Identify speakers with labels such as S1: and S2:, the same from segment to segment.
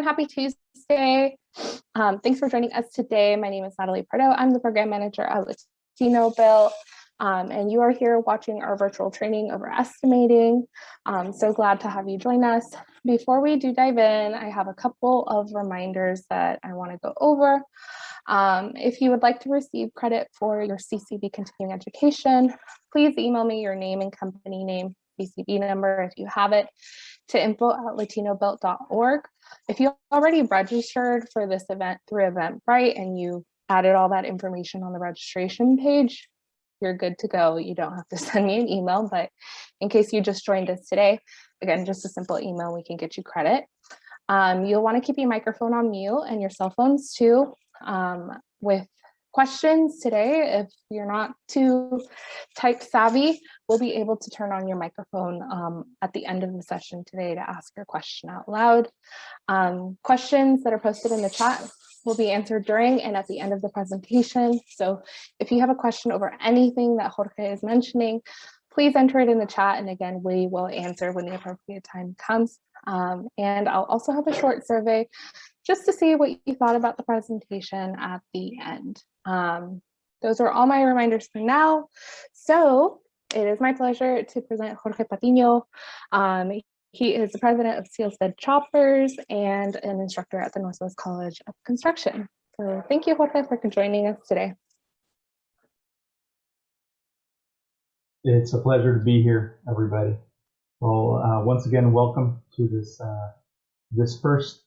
S1: everyone. Happy Tuesday. Thanks for joining us today. My name is Natalie Pardo. I'm the program manager at Latino Built, and you are here watching our virtual training over estimating. So glad to have you join us. Before we do dive in, I have a couple of reminders that I want to go over. If you would like to receive credit for your CCB continuing education, please email me your name and company name, CCB number if you have it, to info@latinobuilt.org. If you already registered for this event through Eventbrite and you added all that information on the registration page, you're good to go. You don't have to send me an email, but in case you just joined us today, again, just a simple email, we can get you credit. You'll want to keep your microphone on mute and your cell phones too. With questions today, if you're not too type savvy, we'll be able to turn on your microphone at the end of the session today to ask your question out loud. Questions that are posted in the chat will be answered during and at the end of the presentation. So if you have a question over anything that Jorge is mentioning, please enter it in the chat. And again, we will answer when the appropriate time comes. And I'll also have a short survey just to see what you thought about the presentation at the end. Those are all my reminders for now. So it is my pleasure to present Jorge Patiño. He is the president of Sealstead Choppers and an instructor at the Northwest College of Construction. So thank you, Jorge, for joining us today.
S2: It's a pleasure to be here, everybody. Well, once again, welcome to this first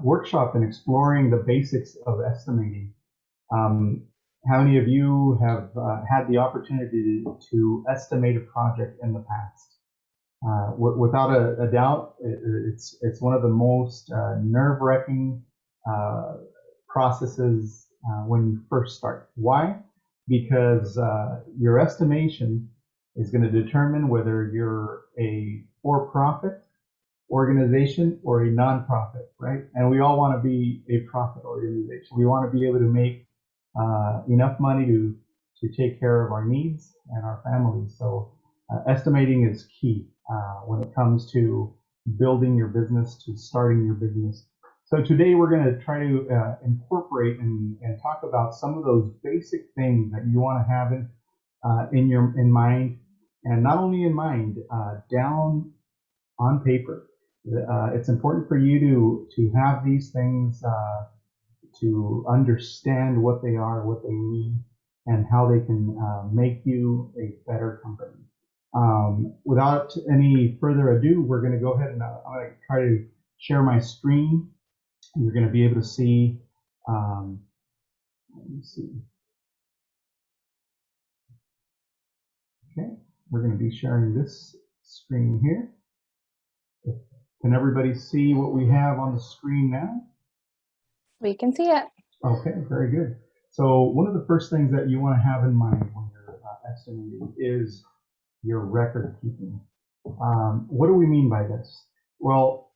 S2: workshop in exploring the basics of estimating. How many of you have had the opportunity to estimate a project in the past? Without a doubt, it's one of the most nerve-wracking processes when you first start. Why? Because your estimation is going to determine whether you're a for-profit organization or a nonprofit, right? And we all want to be a profit organization. We want to be able to make enough money to take care of our needs and our families. So estimating is key when it comes to building your business, to starting your business. So today we're going to try to incorporate and talk about some of those basic things that you want to have in mind, and not only in mind, down on paper. It's important for you to have these things, to understand what they are, what they mean, and how they can make you a better company. Without any further ado, we're going to go ahead and I'm going to try to share my screen. You're going to be able to see, let me see. Okay, we're going to be sharing this screen here. Can everybody see what we have on the screen now? We
S1: can see it.
S2: Okay, very good. So one of the first things that you want to have in mind when you're estimating is your record keeping. What do we mean by this? Well,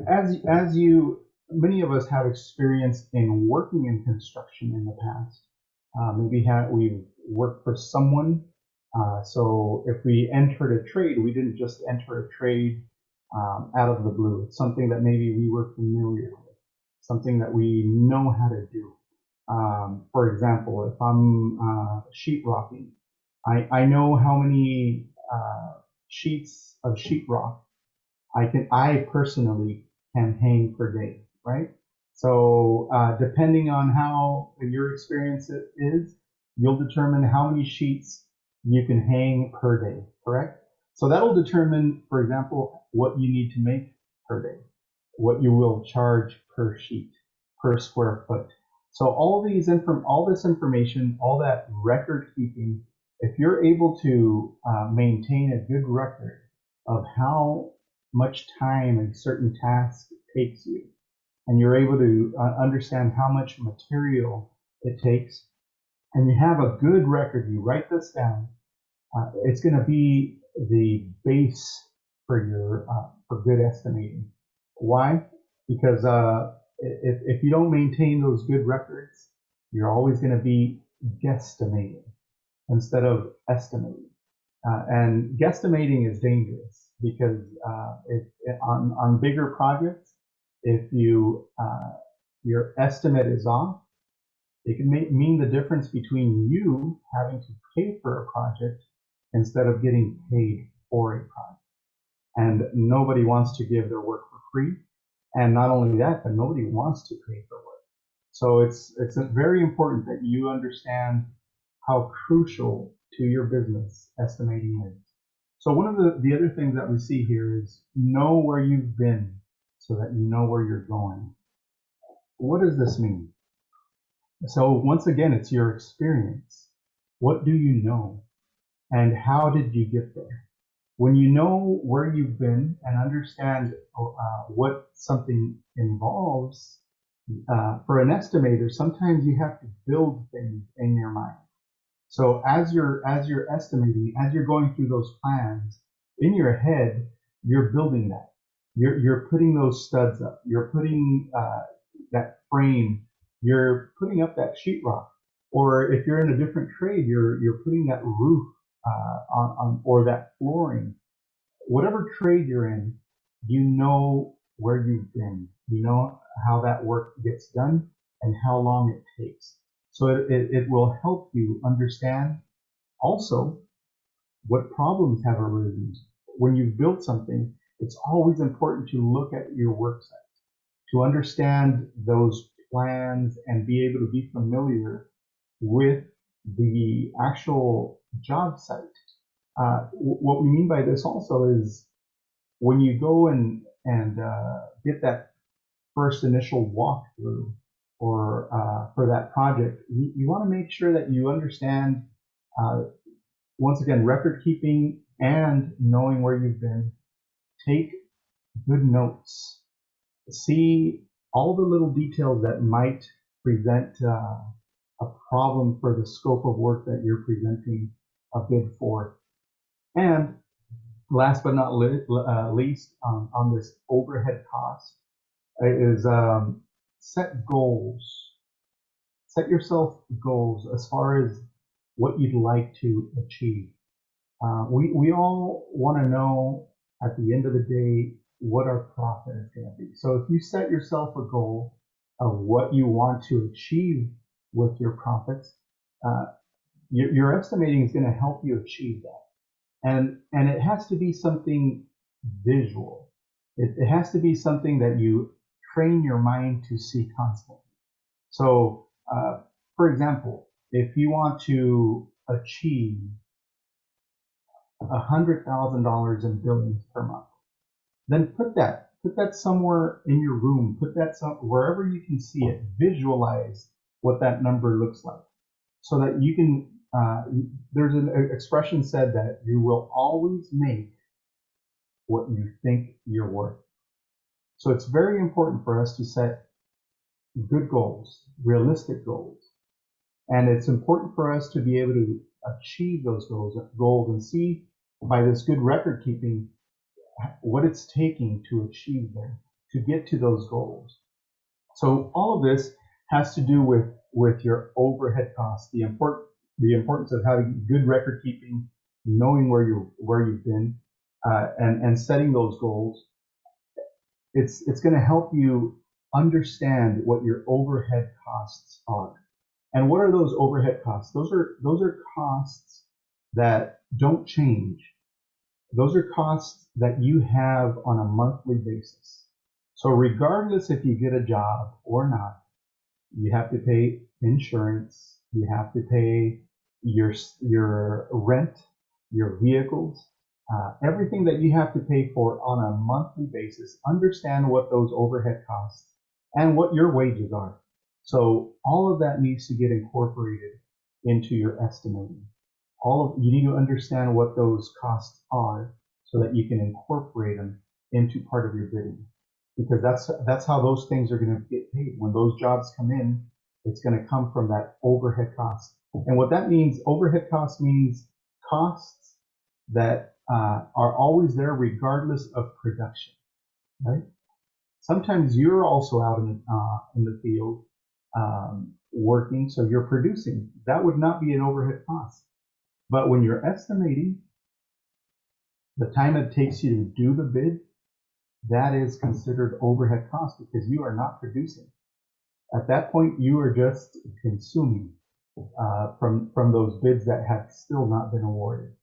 S2: as many of us have experience in working in construction in the past. Maybe we've worked for someone. So if we entered a trade, we didn't just enter a trade out of the blue. It's something that maybe we were familiar with, something that we know how to do. For example, if I'm sheetrocking, I know how many sheets of sheetrock I personally can hang per day, right? So depending on how your experience is, you'll determine how many sheets you can hang per day, correct? So that'll determine, for example, what you need to make per day, what you will charge per sheet, per square foot. So all this information, all that record keeping, if you're able to maintain a good record of how much time a certain task takes you, and you're able to understand how much material it takes, and you have a good record, you write this down, it's going to be the base for your for good estimating. Why? Because if you don't maintain those good records, you're always going to be guesstimating instead of estimating. And guesstimating is dangerous because on bigger projects, If your estimate is off, it can mean the difference between you having to pay for a project instead of getting paid for a project. And nobody wants to give their work for free. And not only that, but nobody wants to pay for work. So it's very important that you understand how crucial to your business estimating is. So one of the other things that we see here is know where you've been so that you know where you're going. What does this mean? So once again, it's your experience. What do you know? And how did you get there? When you know where you've been and understand what something involves, for an estimator, sometimes you have to build things in your mind. So as you're estimating, as you're going through those plans in your head, you're building that. You're putting those studs up. You're putting that frame. You're putting up that sheetrock. Or if you're in a different trade, you're putting that roof on or that flooring. Whatever trade you're in, you know where you've been. You know how that work gets done and how long it takes. So it will help you understand also what problems have arisen. When you've built something, it's always important to look at your work site, to understand those plans and be able to be familiar with the actual job site. What we mean by this also is when you go and get that first initial walkthrough or for that project, you want to make sure that you understand, once again, record keeping and knowing where you've been. Take good notes. See all the little details that might present a problem for the scope of work that you're presenting a bid for. And last but not least, on this overhead cost, is set goals. Set yourself goals as far as what you'd like to achieve. We all want to know at the end of the day what our profit is going to be. So if you set yourself a goal of what you want to achieve with your profits, your estimating is going to help you achieve that. And it has to be something visual. It has to be something that you train your mind to see constantly. So, for example, if you want to achieve $100,000 in billings per month, then put that somewhere in your room. Put that wherever you can see it. Visualize what that number looks like, so that you can. There's an expression said that you will always make what you think you're worth. So it's very important for us to set good goals, realistic goals. And it's important for us to be able to achieve those goals and see by this good record keeping what it's taking to achieve them, to get to those goals. So all of this has to do with your overhead costs, the importance of having good record keeping, knowing where you've been, and setting those goals. It's going to help you understand what your overhead costs are. And what are those overhead costs? Those are costs that don't change. Those are costs that you have on a monthly basis. So regardless if you get a job or not, you have to pay insurance, you have to pay your rent, your vehicles, everything that you have to pay for on a monthly basis. Understand what those overhead costs and what your wages are. So all of that needs to get incorporated into your estimating. You need to understand what those costs are so that you can incorporate them into part of your bidding. Because that's how those things are going to get paid. When those jobs come in, it's going to come from that overhead cost. And what that means, overhead cost means costs that are always there regardless of production, right? Sometimes you're also out in the field working, so you're producing. That would not be an overhead cost. But when you're estimating, the time it takes you to do the bid, that is considered overhead cost because you are not producing. At that point, you are just consuming from those bids that have still not been awarded.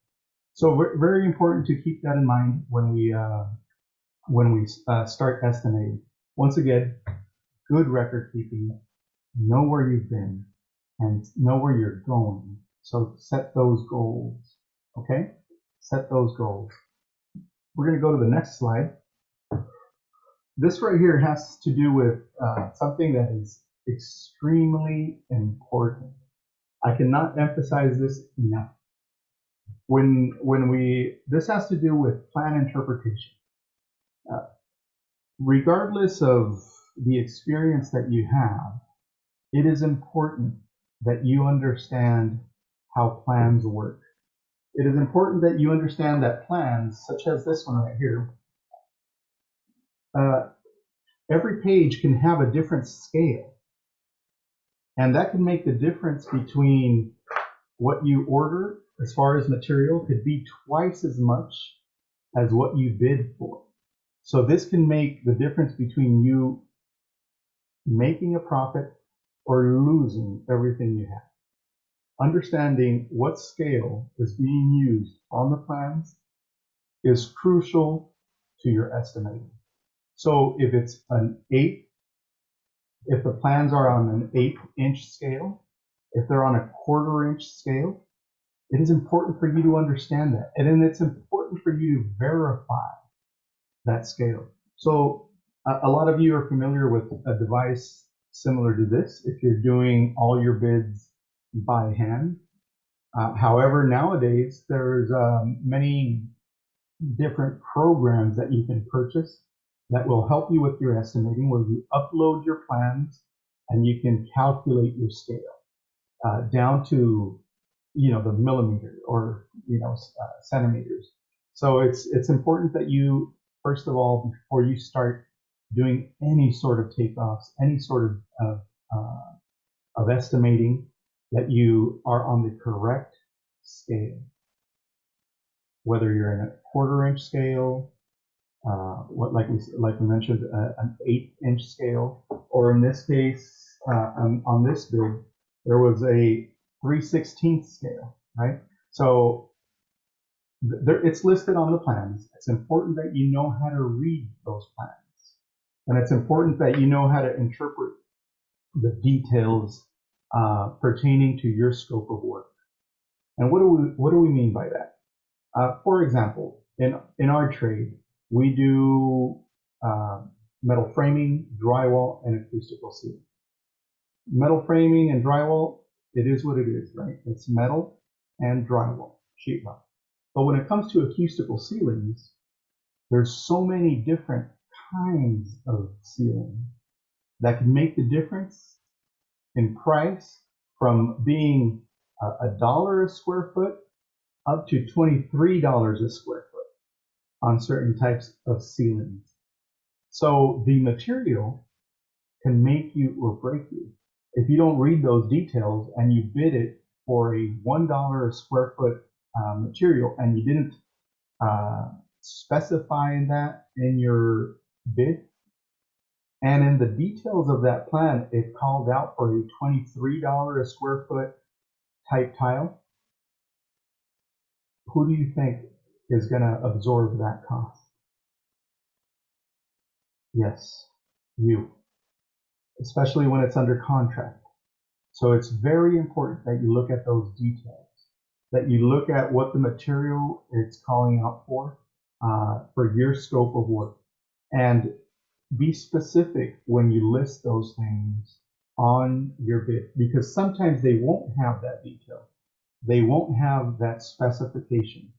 S2: So very important to keep that in mind when we start estimating. Once again, good record keeping, know where you've been, and know where you're going. So set those goals. Okay, set those goals. We're going to go to the next slide. This right here has to do with something that is extremely important. I cannot emphasize this enough. This has to do with plan interpretation. Regardless of the experience that you have, it is important that you understand how plans work. It is important that you understand that plans, such as this one right here, every page can have a different scale. And that can make the difference between what you order as far as material could be twice as much as what you bid for. So this can make the difference between you making a profit or losing everything you have. Understanding what scale is being used on the plans is crucial to your estimating. So if it's if the plans are on an 1/8-inch scale, if they're on a 1/4-inch scale, it is important for you to understand that. And then it's important for you to verify that scale. So a lot of you are familiar with a device similar to this if you're doing all your bids by hand. However, nowadays there's many different programs that you can purchase that will help you with your estimating, where you upload your plans and you can calculate your scale down to the millimeter or centimeters. So it's important that you, first of all, before you start doing any sort of takeoffs, any sort of estimating, that you are on the correct scale. Whether you're in a 1/4-inch scale, like we mentioned, an 1/8-inch scale, or in this case, on this bid, there was a 3/16 scale, right? So it's listed on the plans. It's important that you know how to read those plans, and it's important that you know how to interpret the details pertaining to your scope of work. And what do we mean by that? For example, in our trade, we do metal framing, drywall, and acoustical sealing. Metal framing and drywall, it is what it is, right? It's metal and drywall, sheetrock. But when it comes to acoustical ceilings, there's so many different kinds of sealing that can make the difference in price from being $1 a square foot up to $23 a square foot on certain types of ceilings. So the material can make you or break you. If you don't read those details and you bid it for a $1 a square foot material and you didn't specify that in your bid, and in the details of that plan, it called out for a $23 a square foot type tile, who do you think is going to absorb that cost? Yes, you, especially when it's under contract. So it's very important that you look at those details, that you look at what the material it's calling out for your scope of work, and be specific when you list those things on your bid, because sometimes they won't have that detail. They won't have that specification.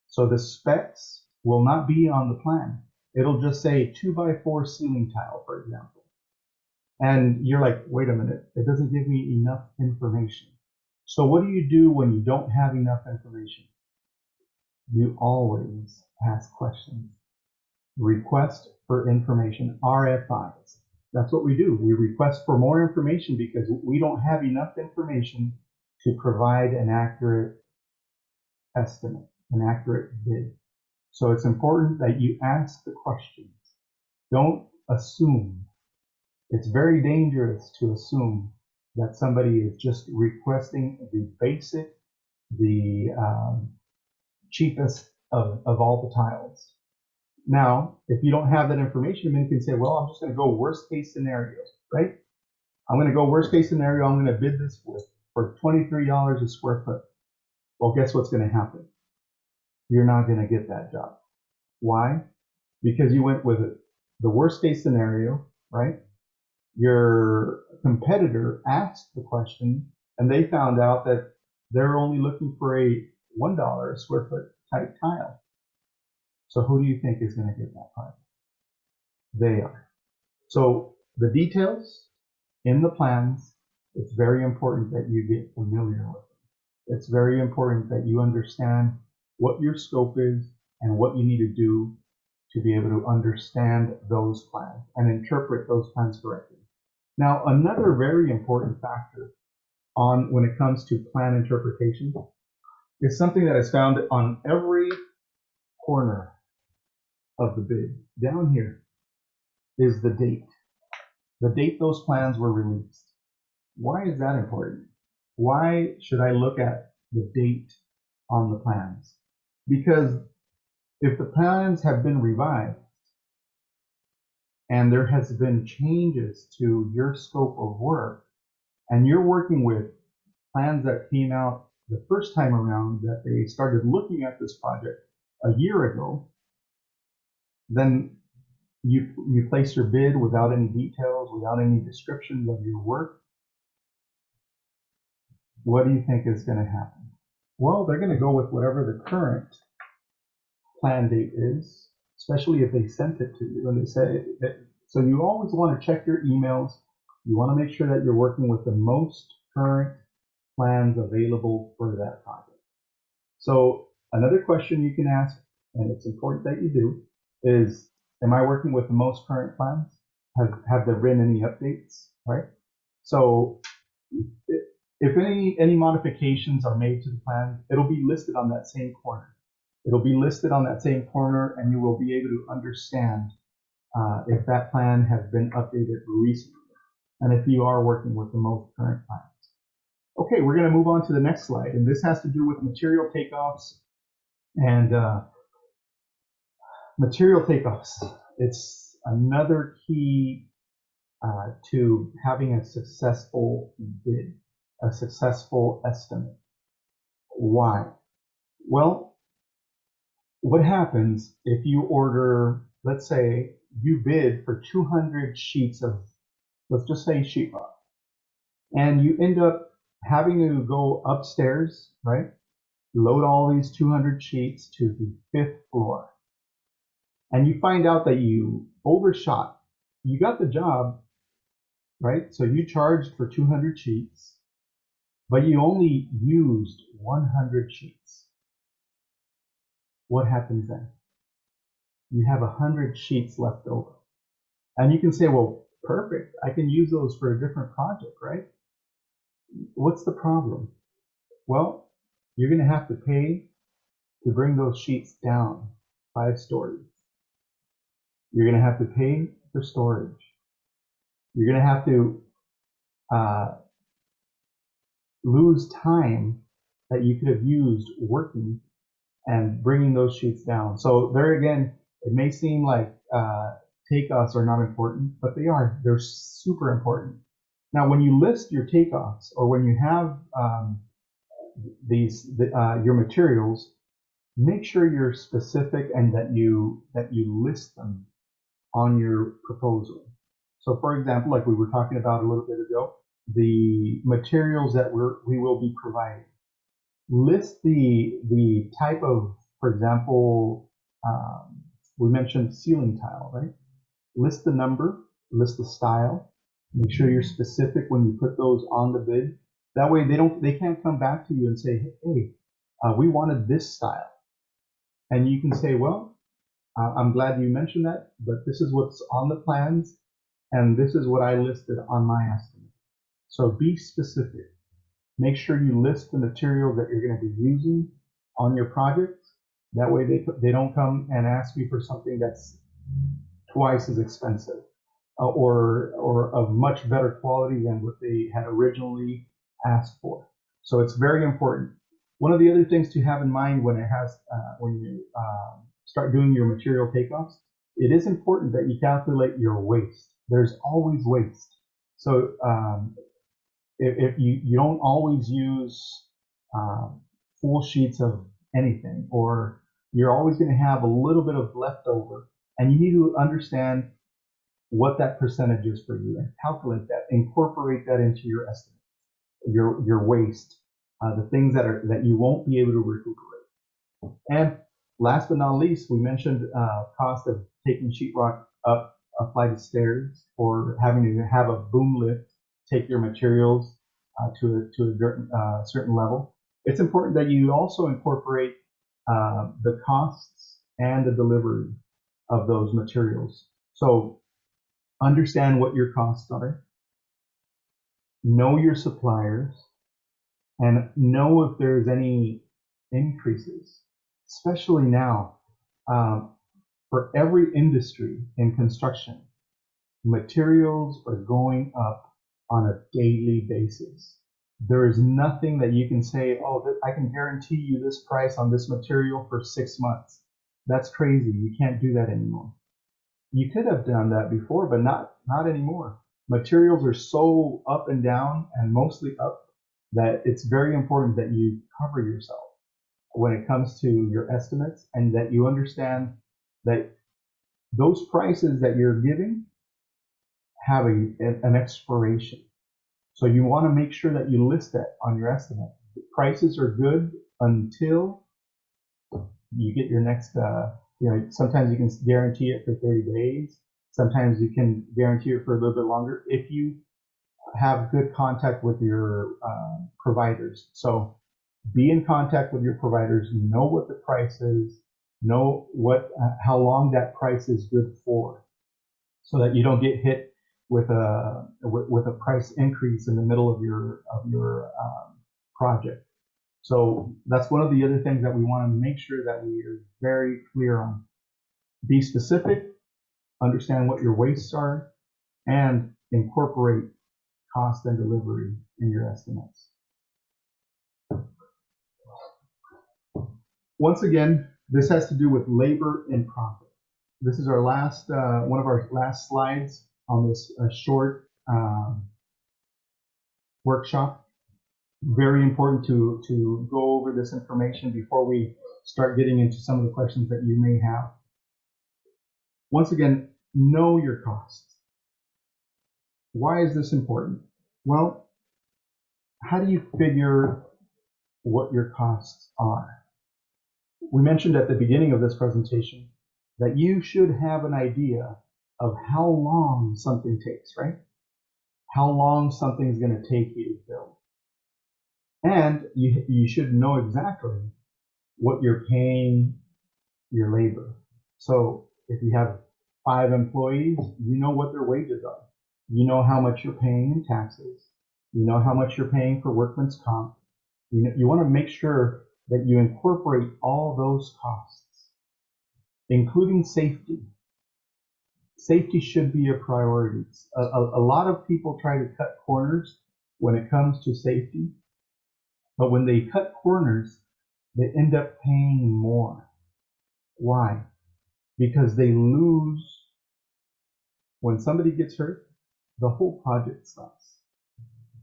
S2: So the specs will not be on the plan. It'll just say 2x4 ceiling tile, for example. And you're like, wait a minute, it doesn't give me enough information. So what do you do when you don't have enough information? You always ask questions. Request for information, RFIs. That's what we do. We request for more information because we don't have enough information to provide an accurate estimate, an accurate bid. So it's important that you ask the questions. Don't assume. It's very dangerous to assume that somebody is just requesting the basic, the cheapest of all the tiles. Now, if you don't have that information, then you can say, well, I'm just going to go worst case scenario, right? I'm going to go worst case scenario. I'm going to bid this for $23 a square foot. Well, guess what's going to happen? You're not going to get that job. Why? Because you went with the worst case scenario, right? Your competitor asked the question and they found out that they're only looking for a $1 a square foot type tile. So who do you think is going to get that project? They are. So the details in the plans, it's very important that you get familiar with them. It's very important that you understand what your scope is and what you need to do to be able to understand those plans and interpret those plans correctly. Now, another very important factor when it comes to plan interpretation is something that is found on every corner of the bid. Down here is the date. The date those plans were released. Why is that important? Why should I look at the date on the plans? Because if the plans have been revised and there has been changes to your scope of work, and you're working with plans that came out the first time around that they started looking at this project a year ago, then you place your bid without any details, without any descriptions of your work. What do you think is going to happen? Well, they're going to go with whatever the current plan date is, especially if they sent it to you and they say that. So you always want to check your emails. You want to make sure that you're working with the most current plans available for that project. So another question you can ask, and it's important that you do, is, am I working with the most current plans? Have there been any updates, right? So if any modifications are made to the plan, it'll be listed on that same corner. It'll be listed on that same corner, and you will be able to understand if that plan has been updated recently, and if you are working with the most current plans. Okay, we're going to move on to the next slide, and this has to do with material takeoffs and material takeoffs. It's another key to having a successful bid, a successful estimate. Why? Well, what happens if you order, let's say you bid for 200 sheets of, let's just say sheetrock, and you end up having to go upstairs, right? Load all these 200 sheets to the 5th floor. And you find out that you overshot. You got the job, right? So you charged for 200 sheets, but you only used 100 sheets. What happens then? You have 100 sheets left over. And you can say, well, perfect, I can use those for a different project, right? What's the problem? Well, you're going to have to pay to bring those sheets down 5 stories. You're going to have to pay for storage. You're going to have to lose time that you could have used working and bringing those sheets down. So there again, it may seem like takeoffs are not important, but they are. They're super important. Now, when you list your takeoffs, or when you have your materials, make sure you're specific and that you list them on your proposal. So, for example, like we were talking about a little bit ago, the materials that we will be providing. List the type of, for example, we mentioned ceiling tile, right? List the number, list the style. Make sure you're specific when you put those on the bid. That way they can't come back to you and say, hey, we wanted this style. And you can say, well, I'm glad you mentioned that, but this is what's on the plans, and this is what I listed on my estimate. So be specific. Make sure you list the materials that you're going to be using on your project. That way they don't come and ask you for something that's twice as expensive, or of much better quality than what they had originally asked for. So it's very important. One of the other things to have in mind when you start doing your material takeoffs, it is important that you calculate your waste. There's always waste. So if you don't always use full sheets of anything, or you're always going to have a little bit of leftover, and you need to understand what that percentage is for you and calculate that, incorporate that into your estimate, your waste, the things that you won't be able to recuperate. And last but not least, we mentioned cost of taking sheetrock up a flight of stairs, or having to have a boom lift take your materials to a certain level. It's important that you also incorporate the costs and the delivery of those materials. So understand what your costs are, know your suppliers, and know if there's any increases, especially now. For every industry in construction, materials are going up on a daily basis. There is nothing that you can say, oh, I can guarantee you this price on this material for 6 months. That's crazy. You can't do that anymore. You could have done that before, but not anymore. Materials are so up and down, and mostly up, that it's very important that you cover yourself when it comes to your estimates, and that you understand that those prices that you're giving have an expiration. So you want to make sure that you list that on your estimate. The prices are good until you get your next, sometimes you can guarantee it for 30 days. Sometimes you can guarantee it for a little bit longer if you have good contact with your providers. So be in contact with your providers, know what the price is, know how long that price is good for, so that you don't get hit with a price increase in the middle of your project. So that's one of the other things that we want to make sure that we are very clear on. Be specific, understand what your wastes are, and incorporate cost and delivery in your estimates. Once again, this has to do with labor and profit. This is our last one of our last slides on this short workshop. Very important to go over this information before we start getting into some of the questions that you may have. Once again, know your costs. Why is this important? Well, how do you figure what your costs are? We mentioned at the beginning of this presentation that you should have an idea of how long something takes, right? How long something's going to take you to build. And you should know exactly what you're paying your labor. So if you have 5 employees, you know what their wages are. You know how much you're paying in taxes. You know how much you're paying for workman's comp. You want to make sure that you incorporate all those costs, including safety. Safety should be a priority. A lot of people try to cut corners when it comes to safety, but when they cut corners, they end up paying more. Why? Because they lose. When somebody gets hurt, the whole project stops.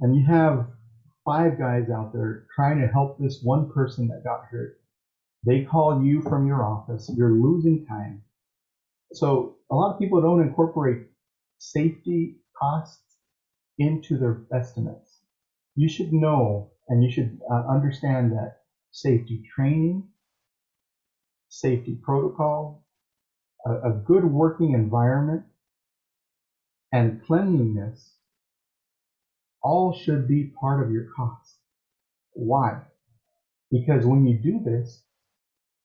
S2: And you have 5 guys out there trying to help this one person that got hurt. They call you from your office. You're losing time. So a lot of people don't incorporate safety costs into their estimates. You should know, and you should understand that safety training, safety protocol, a good working environment, and cleanliness all should be part of your cost. Why? Because when you do this,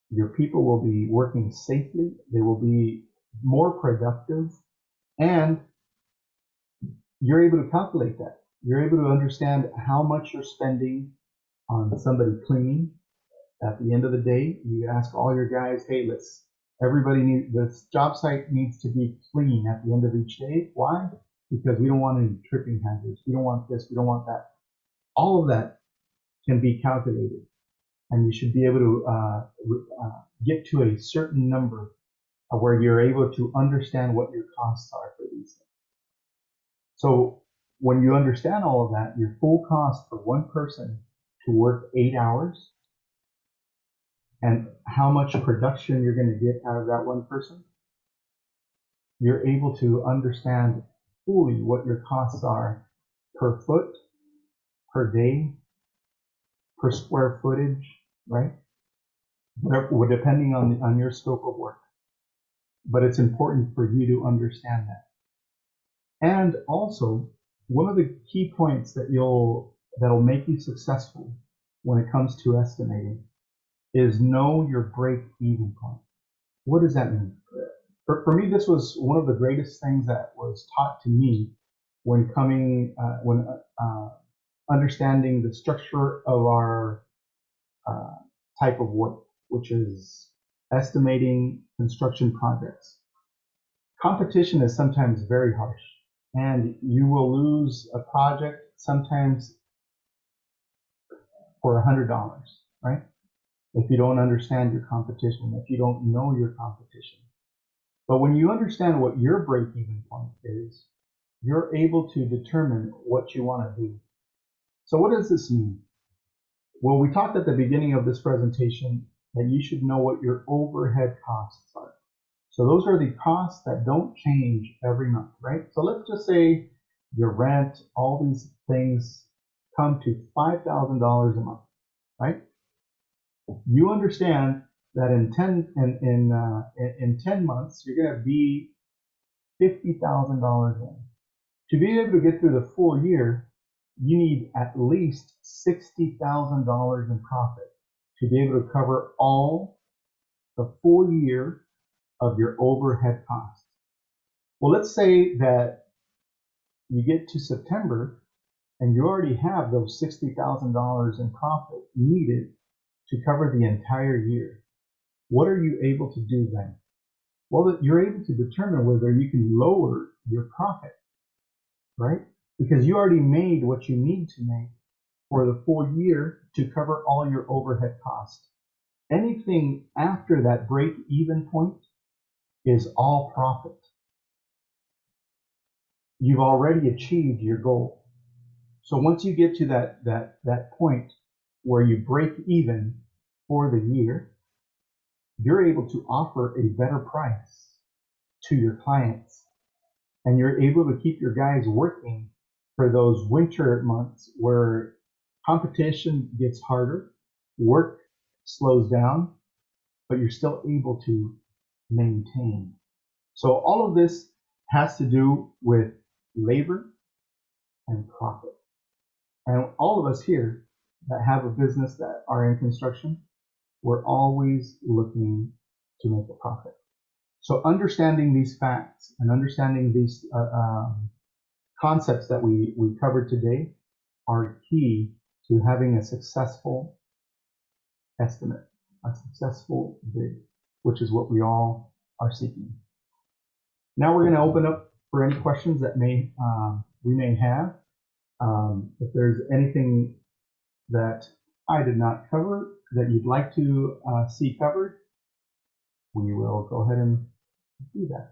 S2: your people will be working safely, they will be more productive, and you're able to calculate that. You're able to understand how much you're spending on somebody cleaning. At the end of the day, you ask all your guys, hey, let's Everybody needs, this job site needs to be clean at the end of each day. Why? Because we don't want any tripping hazards. We don't want this, we don't want that. All of that can be calculated, and you should be able to get to a certain number where you're able to understand what your costs are for these things. So when you understand all of that, your full cost for one person to work 8 hours and how much production you're going to get out of that one person, you're able to understand fully what your costs are per foot, per day, per square footage, right? Depending on your scope of work. But it's important for you to understand that. And also, one of the key points that'll make you successful when it comes to estimating is know your break-even point. What does that mean? For me, this was one of the greatest things that was taught to me when understanding the structure of our type of work, which is estimating construction projects. Competition is sometimes very harsh, and you will lose a project sometimes for $100, right? If you don't understand your competition, if you don't know your competition. But when you understand what your break-even point is, you're able to determine what you want to do. So what does this mean? Well, we talked at the beginning of this presentation that you should know what your overhead costs are. So those are the costs that don't change every month, right? So let's just say your rent, all these things come to $5,000 a month, right? You understand that in 10 months, you're going to be $50,000 in. To be able to get through the full year, you need at least $60,000 in profit to be able to cover all the full year of your overhead costs. Well, let's say that you get to September and you already have those $60,000 in profit needed to cover the entire year. What are you able to do then? Well, you're able to determine whether you can lower your profit, right? Because you already made what you need to make for the full year to cover all your overhead costs. Anything after that break-even point is all profit. You've already achieved your goal. So once you get to that point where you break even for the year, you're able to offer a better price to your clients, and you're able to keep your guys working for those winter months where competition gets harder, work slows down, but you're still able to maintain. So all of this has to do with labor and profit. And all of us here that have a business that are in construction, we're always looking to make a profit. So understanding these facts and understanding these concepts that we covered today are key to having a successful estimate, a successful bid, which is what we all are seeking. Now we're going to open up for any questions that we may have. If there's anything that I did not cover that you'd like to see covered, we will go ahead and do that.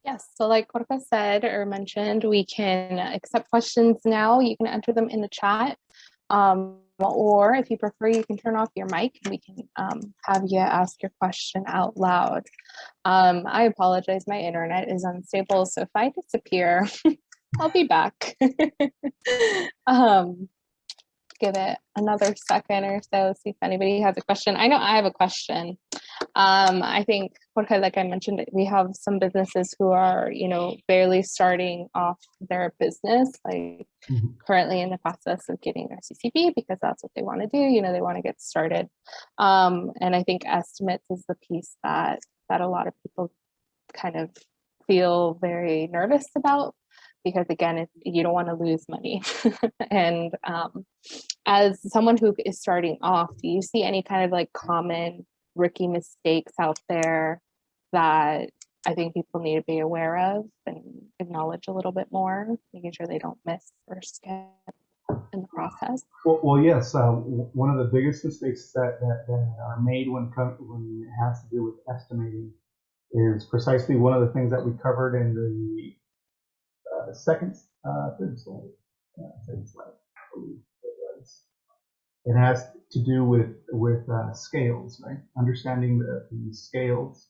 S1: Yes, so like Jorge said or mentioned, we can accept questions now. You can enter them in the chat, or if you prefer, you can turn off your mic and we can have you ask your question out loud. I apologize, my internet is unstable, so if I disappear, I'll be back. Give it another second or so, see if anybody has a question. I know I have a question. I think, Jorge, like I mentioned, we have some businesses who are, barely starting off their business, like currently in the process of getting their CCP because that's what they want to do. They want to get started. And I think estimates is the piece that a lot of people kind of feel very nervous about, because again, you don't want to lose money. And as someone who is starting off, do you see any kind of like common rookie mistakes out there that I think people need to be aware of and acknowledge a little bit more, making sure they don't miss or skip in the process?
S2: Well, yes. One of the biggest mistakes that are made when it has to do with estimating is precisely one of the things that we covered in the third slide. Second slide, I believe it was. It has to do with scales, right? Understanding the scales.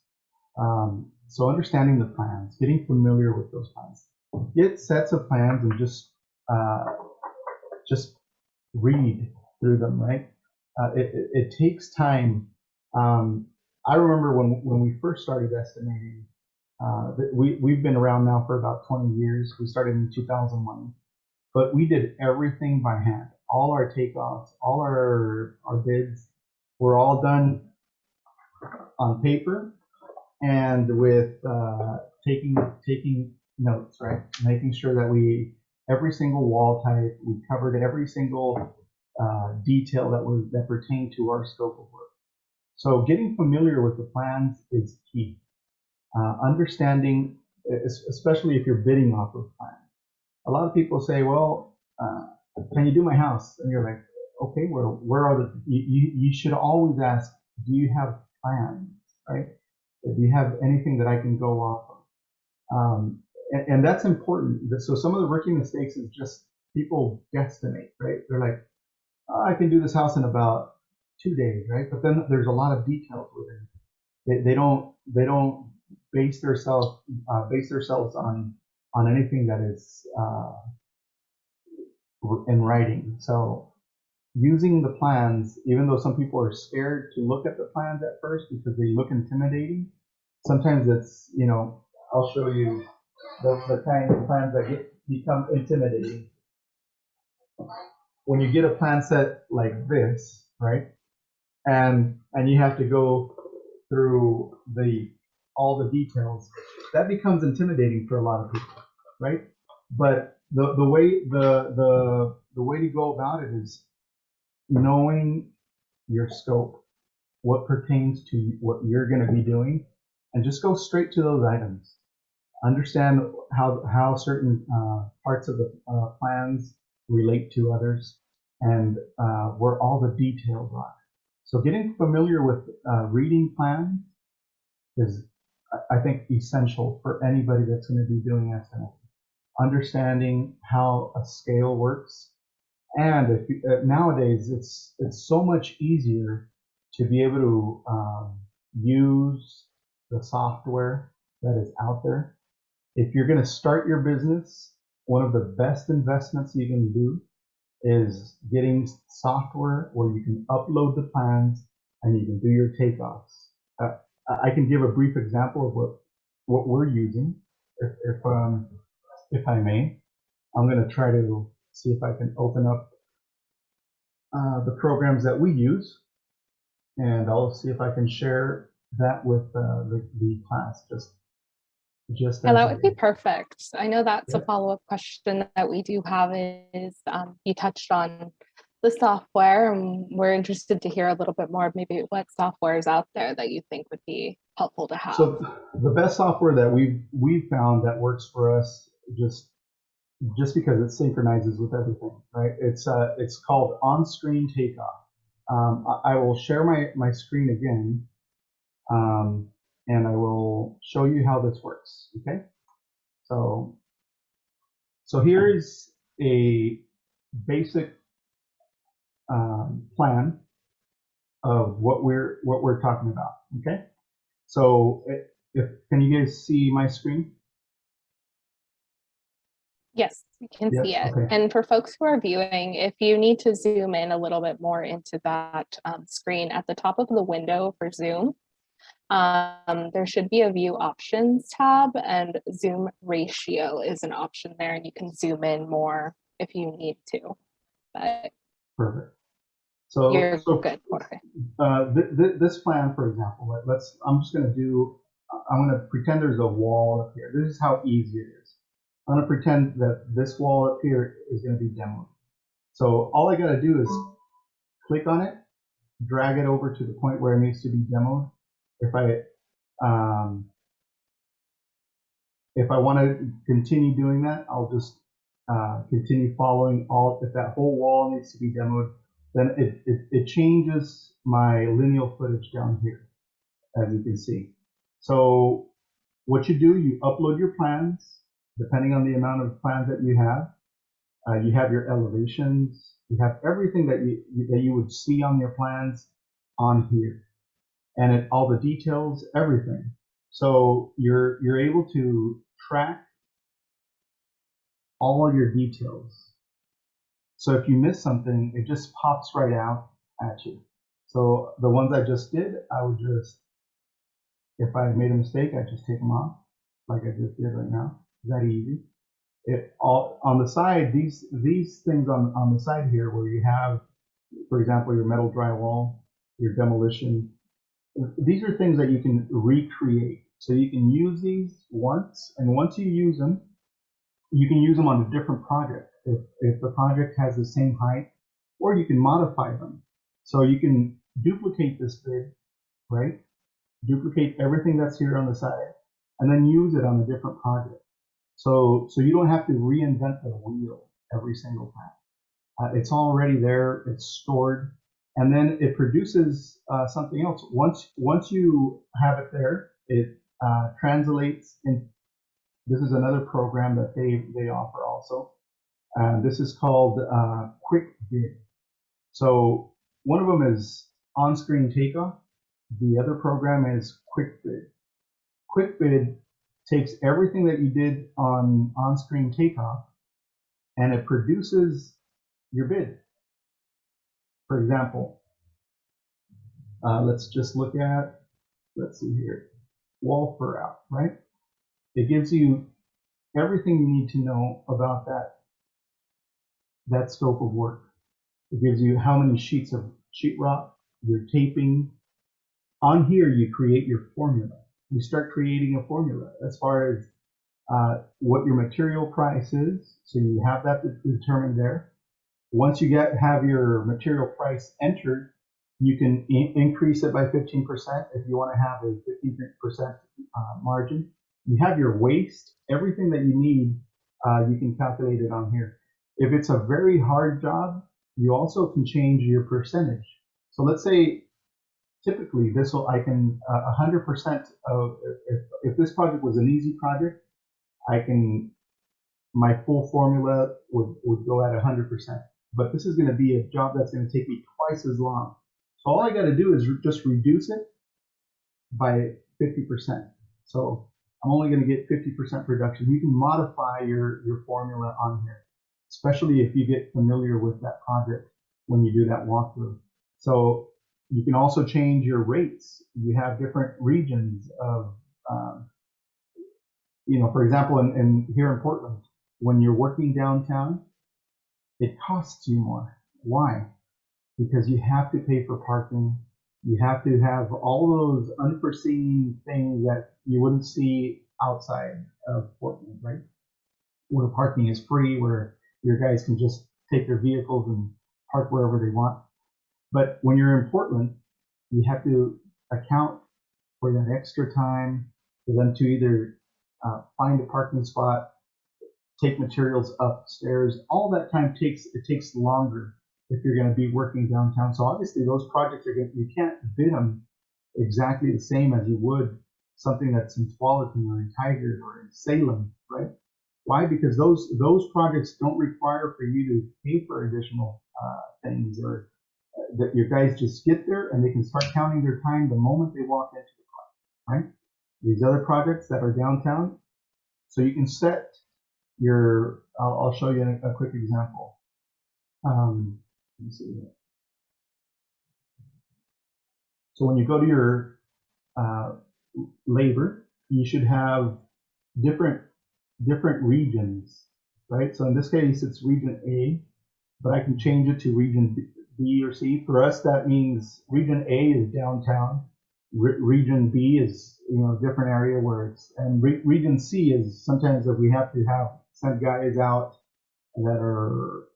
S2: So understanding the plans, getting familiar with those plans. Get sets of plans and just read through them, right? It takes time. I remember when we first started estimating. We've been around now for about 20 years. We started in 2001, but we did everything by hand. All our takeoffs, all our bids were all done on paper and with taking notes, right? Making sure that every single wall type, we covered every single detail that pertained to our scope of work. So getting familiar with the plans is key. Understanding, especially if you're bidding off of plans. A lot of people say, well, can you do my house? And you're like, okay, where are you should always ask, do you have plans, right? Do you have anything that I can go off of? And that's important. So some of the rookie mistakes is just people guesstimate, right? They're like, oh, I can do this house in about 2 days, right? But then there's a lot of details within it. They don't base themselves on anything that is in writing. So using the plans, even though some people are scared to look at the plans at first because they look intimidating, sometimes it's, I'll show you the kind of plans that become intimidating. When you get a plan set like this, right, and you have to go through all the details, that becomes intimidating for a lot of people, right? But the way to go about it is knowing your scope, what pertains to what you're going to be doing, and just go straight to those items. Understand how certain parts of the plans relate to others, and where all the details are. So getting familiar with reading plans is, I think, essential for anybody that's going to be doing estimating. Understanding how a scale works, and nowadays it's so much easier to be able to use the software that is out there. If you're going to start your business, one of the best investments you can do is getting software where you can upload the plans and you can do your takeoffs. I can give a brief example of what we're using, if I may. I'm going to try to see if I can open up the programs that we use, and I'll see if I can share that with the class.
S1: Yeah, that would be perfect. I know that's a follow-up question that we do have is you touched on the software, and we're interested to hear a little bit more maybe what software is out there that you think would be helpful to have.
S2: So the best software that we've found that works for us, just because it synchronizes with everything, right? It's called on-screen takeoff. I will share my screen again, and I will show you how this works. Okay, so here is a basic plan of what we're talking about. Okay, so can you guys see my screen?
S1: Yes, you can see it.
S2: Okay.
S1: And for folks who are viewing, if you need to zoom in a little bit more into that screen at the top of the window for Zoom, there should be a view options tab, and zoom ratio is an option there, and you can zoom in more if you need to. But
S2: perfect. So
S1: you're good, Jorge.
S2: This plan, for example, I'm going to pretend there's a wall up here. This is how easy it is. I'm going to pretend that this wall up here is going to be demoed. So all I got to do is click on it, drag it over to the point where it needs to be demoed. Um, if I want to continue doing that, I'll just continue following all. If that whole wall needs to be demoed, then it changes my lineal footage down here, as you can see. So what you do, you upload your plans, depending on the amount of plans that you have. You have your elevations, you have everything that you would see on your plans on here, and all the details, everything. So you're able to track all your details. So if you miss something, it just pops right out at you. So the ones I just did, I would just, if I made a mistake, I just take them off, like I just did right now. Is that easy? It all on the side, these things on the side here, where you have, for example, your metal drywall, your demolition. These are things that you can recreate. So you can use these once, and once you use them, you can use them on a different project. If the project has the same height, or you can modify them. So you can duplicate this bid, right? Duplicate everything that's here on the side, and then use it on a different project. So you don't have to reinvent the wheel every single time. It's already there. It's stored, and then it produces something else. Once you have it there, it translates in. This is another program that they offer also. This is called Quick Bid. So one of them is on-screen takeoff. The other program is Quick Bid. Quick Bid takes everything that you did on-screen takeoff, and it produces your bid. For example, let's just look at, let's see here, wall fur out, right? It gives you everything you need to know about that scope of work. It gives you how many sheets of sheetrock, your taping. On here, you create your formula. You start creating a formula as far as what your material price is. So you have that determined there. Once you have your material price entered, you can increase it by 15% if you want to have a 15% margin. You have your waste, everything that you need, you can calculate it on here. If it's a very hard job, you also can change your percentage. So let's say typically I can 100% of, if this project was an easy project, my full formula would go at 100%. But this is going to be a job that's going to take me twice as long. So all I got to do is just reduce it by 50%. So I'm only going to get 50% production. You can modify your formula on here, especially if you get familiar with that project when you do that walkthrough. So you can also change your rates. You have different regions of, for example, here in Portland, when you're working downtown, it costs you more. Why? Because you have to pay for parking. You have to have all those unforeseen things that you wouldn't see outside of Portland, right? Where parking is free, where your guys can just take their vehicles and park wherever they want. But when you're in Portland, you have to account for that extra time for them to either find a parking spot, take materials upstairs. All that time takes longer if you're going to be working downtown. So obviously those projects you can't bid them exactly the same as you would something that's in Tualatin or in Tigard or in Salem, right? Why? Because those projects don't require for you to pay for additional things, or that your guys just get there and they can start counting their time the moment they walk into the car, right? These other projects that are downtown, so you can set your, I'll show you a quick example. Let me see here. So when you go to your labor, you should have different regions, right? So in this case, it's region A, but I can change it to region B or C. For us, that means region A is downtown. Region B is a different area where it's, and region C is sometimes if we have to send guys out that are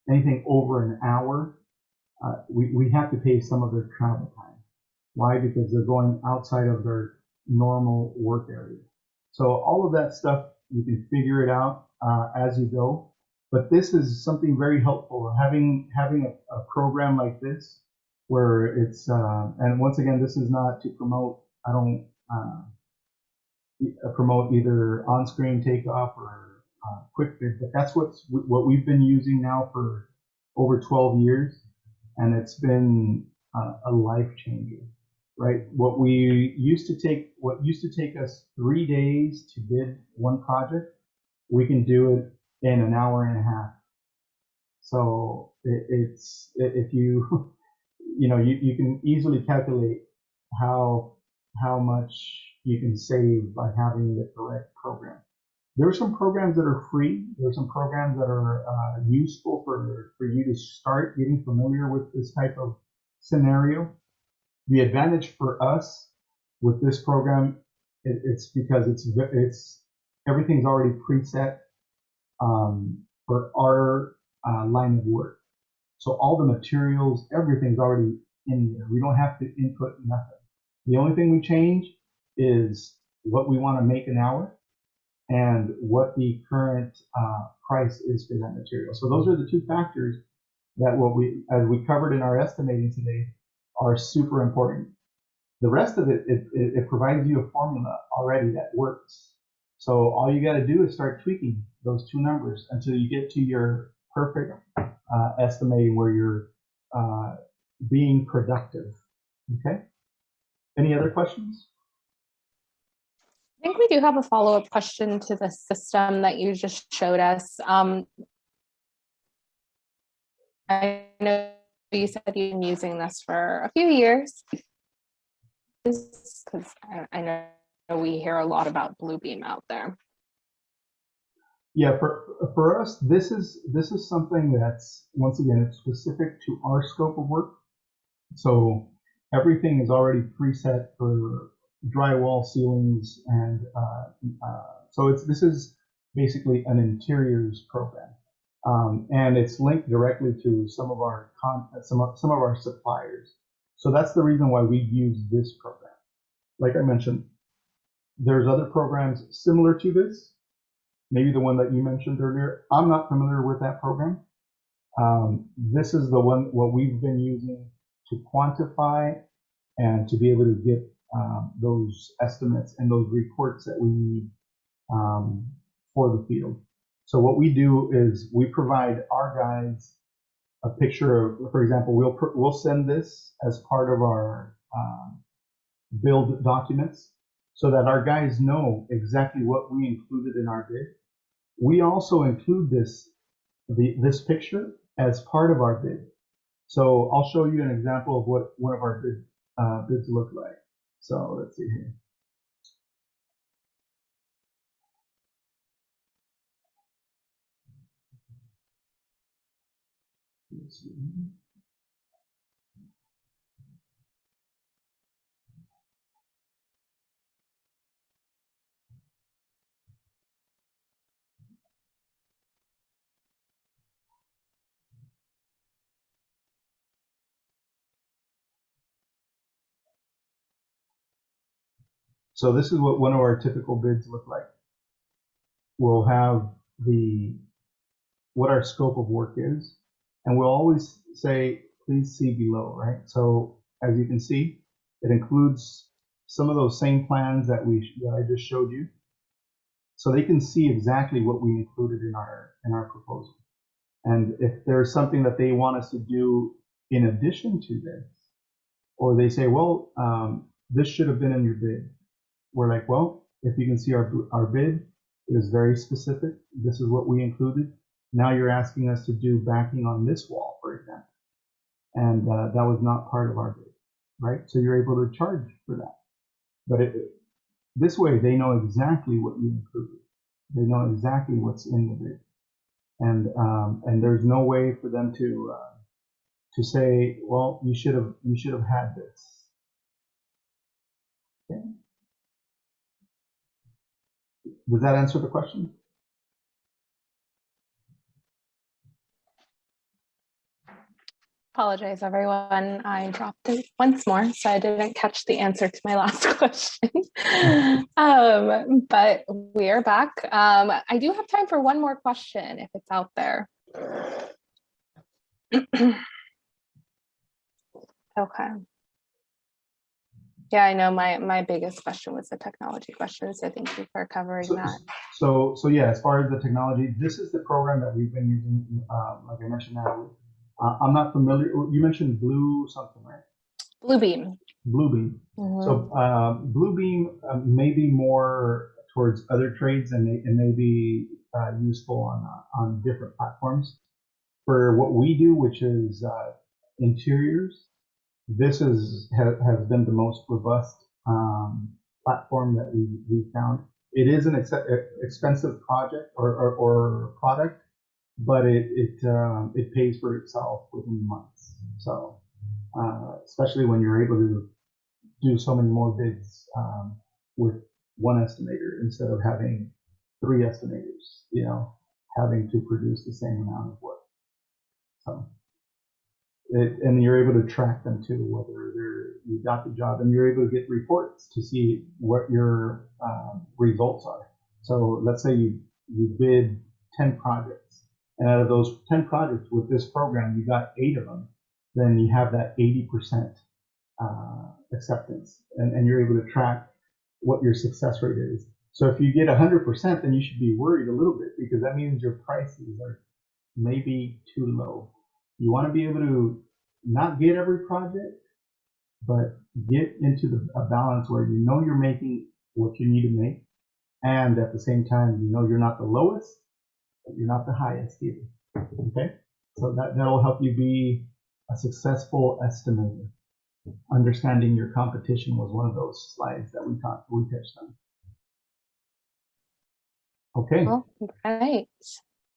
S2: anything over an hour, we have to pay some of their travel time. Why? Because they're going outside of their normal work area. So all of that stuff, you can figure it out as you go. But this is something very helpful. Having a program like this, where it's and once again, this is not to promote. I don't promote either on-screen takeoff or quick bid, but that's what we've been using now for over 12 years, and it's been a life changer. Right? What used to take us 3 days to bid one project, we can do it in an hour and a half. So it's if you you can easily calculate how much you can save by having the correct program. There are some programs that are free. There are some programs that are useful for you to start getting familiar with this type of scenario. The advantage for us with this program, it's because it's everything's already preset for our line of work. So all the materials, everything's already in there. We don't have to input nothing. The only thing we change is what we want to make an hour and what the current price is for that material. So those are the two factors that as we covered in our estimating today, are super important. The rest of it provides you a formula already that works. So all you got to do is start tweaking those two numbers until you get to your perfect estimating where you're being productive. Okay. Any other questions?
S1: I think we do have a follow-up question to the system that you just showed us. I know you said you've been using this for a few years, because I know we hear a lot about Bluebeam out there.
S2: Yeah, for us, this is something that's, once again, it's specific to our scope of work. So everything is already preset for drywall, ceilings, and so this is basically an interiors program, and it's linked directly to some of our some of our suppliers. So that's the reason why we use this program. Like I mentioned, there's other programs similar to this. Maybe the one that you mentioned earlier. I'm not familiar with that program. This is the one what we've been using to quantify and to be able to get those estimates and those reports that we need for the field. So what we do is we provide our guys a picture of, for example, we'll send this as part of our build documents so that our guys know exactly what we included in our bid. We also include this picture as part of our bid. So I'll show you an example of what one of our bids look like. So let's see here. Let's see. So this is what one of our typical bids look like. We'll have what our scope of work is, and we'll always say, please see below, right? So as you can see, it includes some of those same plans that I just showed you, so they can see exactly what we included in our proposal. And if there's something that they want us to do in addition to this, or they say, well, this should have been in your bid, we're like, well, if you can see our bid, it is very specific. This is what we included. Now you're asking us to do backing on this wall, for example. And that was not part of our bid, right? So you're able to charge for that. But this way, they know exactly what you included. They know exactly what's in the bid. And there's no way for them to say, well, you should have had this. Okay. Does that answer the question?
S1: Apologize, everyone. I dropped it once more, so I didn't catch the answer to my last question. But we are back. I do have time for one more question if it's out there. Okay. Yeah, I know my biggest question was the technology question, so thank you for covering that.
S2: So yeah, as far as the technology, this is the program that we've been using, like I mentioned now. I'm not familiar, you mentioned Blue something, right?
S1: Bluebeam.
S2: Bluebeam.
S1: Mm-hmm.
S2: So Bluebeam may be more towards other trades and may be useful on different platforms. For what we do, which is interiors, this has been the most robust platform that we found. It is an expensive project or product, but it pays for itself within months. So especially when you're able to do so many more bids with one estimator instead of having 3 estimators, having to produce the same amount of work. So. And you're able to track them too, whether you got the job, and you're able to get reports to see what your results are. So let's say you bid 10 projects, and out of those 10 projects with this program, you got 8 of them, then you have that 80% acceptance, and you're able to track what your success rate is. So if you get 100%, then you should be worried a little bit, because that means your prices are maybe too low. You want to be able to not get every project, but get into a balance where you're making what you need to make, and at the same time, you're not the lowest, but you're not the highest either. Okay, so that'll help you be a successful estimator. Understanding your competition was one of those slides that we touched on. Okay.
S1: Well, great.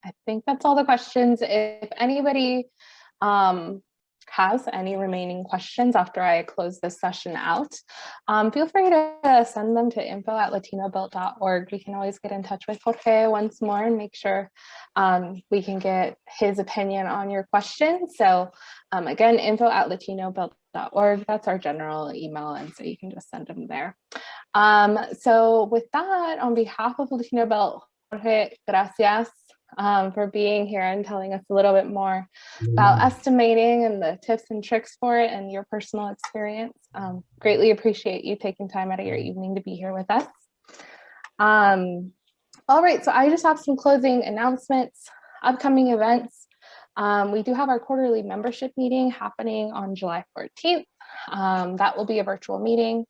S1: I think that's all the questions. If anybody has any remaining questions after I close this session out, feel free to send them to info@latinobuilt.org. We can always get in touch with Jorge once more and make sure we can get his opinion on your question. So again, info@latinobuilt.org. That's our general email, and so you can just send them there. So with that, on behalf of Latino Built, Jorge, gracias for being here and telling us a little bit more about estimating and the tips and tricks for it and your personal experience. Greatly appreciate you taking time out of your evening to be here with us. All right, so I just have some closing announcements, upcoming events. We do have our quarterly membership meeting happening on July 14th. That will be a virtual meeting.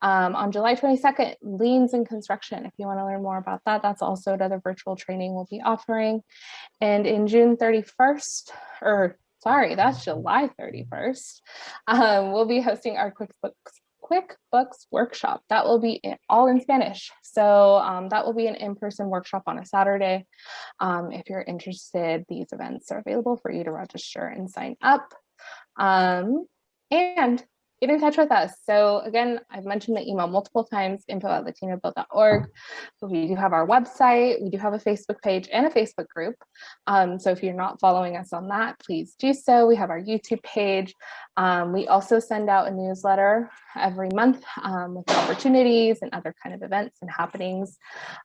S1: On July 22nd, liens in construction. If you want to learn more about that, that's also another virtual training we'll be offering. And in June 31st, or sorry, that's July 31st, we'll be hosting our QuickBooks workshop. That will be all in Spanish. So that will be an in-person workshop on a Saturday. If you're interested, these events are available for you to register and sign up. And get in touch with us. So again, I've mentioned the email multiple times, info@latinobuilt.org. We do have our website, we do have a Facebook page and a Facebook group. So if you're not following us on that, please do so. We have our YouTube page. We also send out a newsletter every month with opportunities and other kind of events and happenings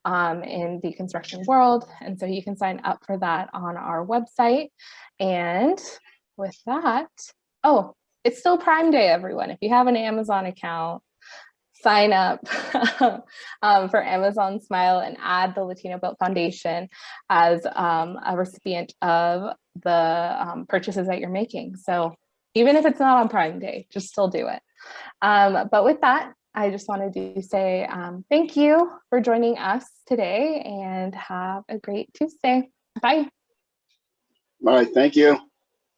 S1: in the construction world. And so you can sign up for that on our website. And with that, it's still Prime Day, everyone. If you have an Amazon account, sign up for Amazon Smile and add the Latino Built Foundation as a recipient of the purchases that you're making. So even if it's not on Prime Day, just still do it. But with that, I just wanted to say thank you for joining us today and have a great Tuesday. Bye.
S3: All right, thank you.